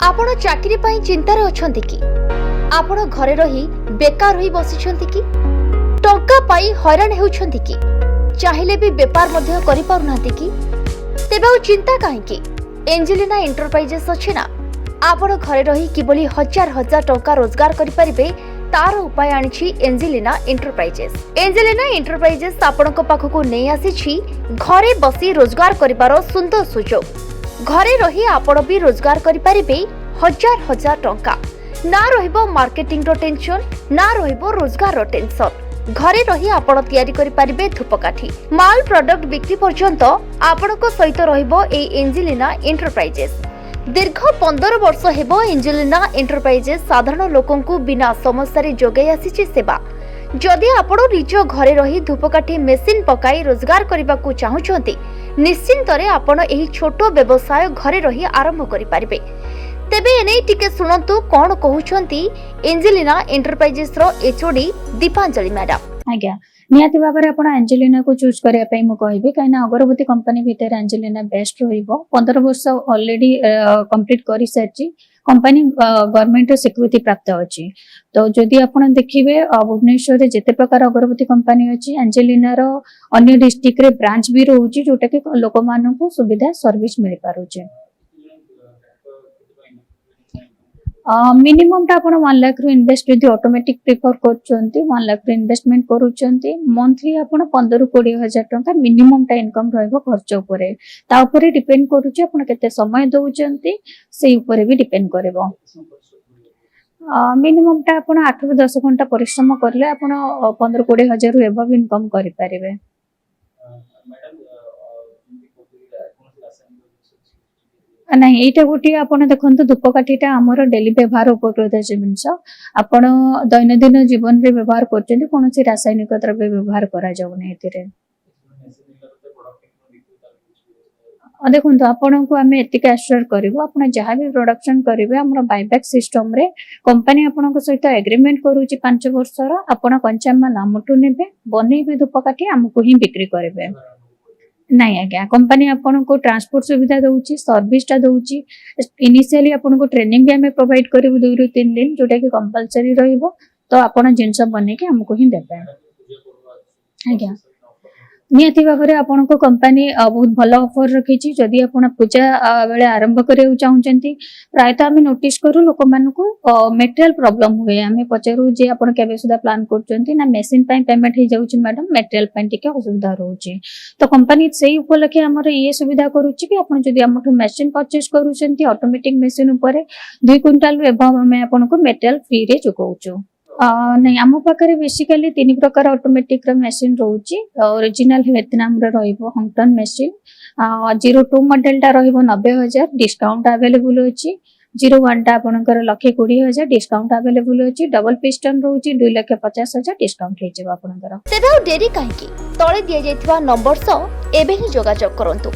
आपण चाकरी पाई चिंतार अछंती कि आपण घरे रही बेकार होई बसिछंती कि टंका पाई हैरान हेउछंती कि चाहिले भी व्यापार मध्य करि पारुनांती कि तेबे चिंता काहे कि एंजेलिना एंटरप्राइजेस अछि ना आपण घरे रही किबोली हजार हजार टंका रोजगार करि परिबे तार उपाय आनिछि एंजेलिना एंटरप्राइजेस आपणक पाखकु नै आसीछि घरे बसी रोजगार करिबारो सुंदर सुजोग। घरे रही आपण भी रोजगार करि परिबे हजार हजार टंका ना रहिबो मार्केटिंग रो टेंशन ना रहिबो रोजगार रो टेंशन। घरे रही आपण तयारी करि परिबे धूपकाठी माल प्रोडक्ट बिक्री पर्यंत आपणक सहित रहिबो ए एंजेलिना एंटरप्राइजेस। दीर्घ 15 वर्ष हेबो एंजेलिना एंटरप्राइजेस साधारण लोकंकु बिना समस्या रे जोगाई आसीछि सेवा। जदि आपण निज घरे रही धूपकाठी मेसिन पकाई रोजगार करबा को चाहुचंती निश्चिंतरे आपण एही छोटो व्यवसाय घरे रही आरंभ करि पारिबे। तेबे एनै टिके सुनंतु कोन कहउचंती एंजेलिना एंटरप्राइजेस रो एचओडी दीपांजलि मैडम। आज्ञा निहाती भाବରେ ଆପଣ एंजेलिना को चूज करिया पई मु कहबी काइना अगरबत्ती कंपनी भितर एंजेलिना बेस्ट रहिबो। 15 वर्ष ऑलरेडी कंप्लीट करि सारची कंपनी गवर्नमेंट रो स्वीकृति प्राप्त अछि। तो जदि आपण देखिबे भुवनेश्वर रे जेते प्रकार अगरबत्ती कंपनी अछि एंजेलिना रो अन्य डिस्ट्रिक्ट रे ब्रांच भी रहउची जोटा कि लोक मानकु सुविधा सर्विस मिल पारुचे। मिनिमम टा आपण 1 लाख रो इन्वेस्ट यदि ऑटोमेटिक प्रिफर करचंती 1 लाख रो इन्वेस्टमेंट करूचंती मंथली आपण 15-20 हजार टंका मिनिमम टा इनकम रहबो खर्च उपरे। ता उपरे डिपेंड करूचे आपण केते समय दउचंती से उपरे भी डिपेंड करबो। मिनिमम टा आपण 8 ରୁ 10 घंटा परिश्रम करले आपण 15-20 हजार रो एबव इनकम करि पारिबे। नहीं एटा गोटी आपण देखंतु धूपकाठीटा हमर डेली व्यवहार उपकृत जिनिस आपण दैनंदिन जीवन रे व्यवहार करचंती कोनोसी रासायनिक द्रव्य व्यवहार करा जाउ नै एतिरे। देखंतु आपण को हमें एतिक एश्योर करबो आपण जहां भी प्रोडक्शन करिवे हमर बायबैक सिस्टम रे कंपनी आपण को सहित एग्रीमेंट करूची 5 वर्ष रा आपण कंचा माल हमटु नेबे बनेबे धूपकाठी हमकु ही बिक्री करबे। नहीं आज्ञा कंपनी आपन को ट्रांसपोर्ट सुविधा दउची सर्विस टा दउची इनिशियली आपन को ट्रेनिंग भी हमें प्रोवाइड करिवो 2 ରୁ 3 दिन जोटा कि कंपलसरी रहइबो। तो आपन जिंस बने के हमको ही देबे। आज्ञा नियति भाबरे आपन को कंपनी बहुत भलो ऑफर रखिची। जदि आपन पूजा बेले आरंभ करियो चाहुचंती प्रायतः हम नोटिस करू लोक मान को मटेरियल प्रॉब्लम हुए हमें पचारू जे आपन केबे सुदा प्लान करचंती ना मेसिन पई पेमेंट हे जाउची मैडम मटेरियल पई टिके असुविधा रहउची। तो कंपनी सेही उपलक्षे हमर ये सुविधा करूची कि आपन जदि हमठु मेसिन परचेज करूचंती ऑटोमेटिक मेसिन ऊपर 2 क्विंटल एबव हम आपन को मटेरियल फ्री रे चुकाउचो। नहीं आम पाखे बेसिकली 3 प्रकार ऑटोमेटिक रो मशीन रहउची। ओरिजिनल वियतनाम रे रहइबो हंगटन मशीन 02 मॉडल टा रहइबो 90,000 डिस्काउंट अवेलेबल अछि। 01 टा आपनकर 1,20,000 डिस्काउंट अवेलेबल अछि। डबल पिस्टन रहउची 2,50,000 डिस्काउंट हे जेबा आपनकर। तेबे डेरी काहे कि तळे दिया जैतबा नंबर सो एबे ही जोगाजोग करंतु।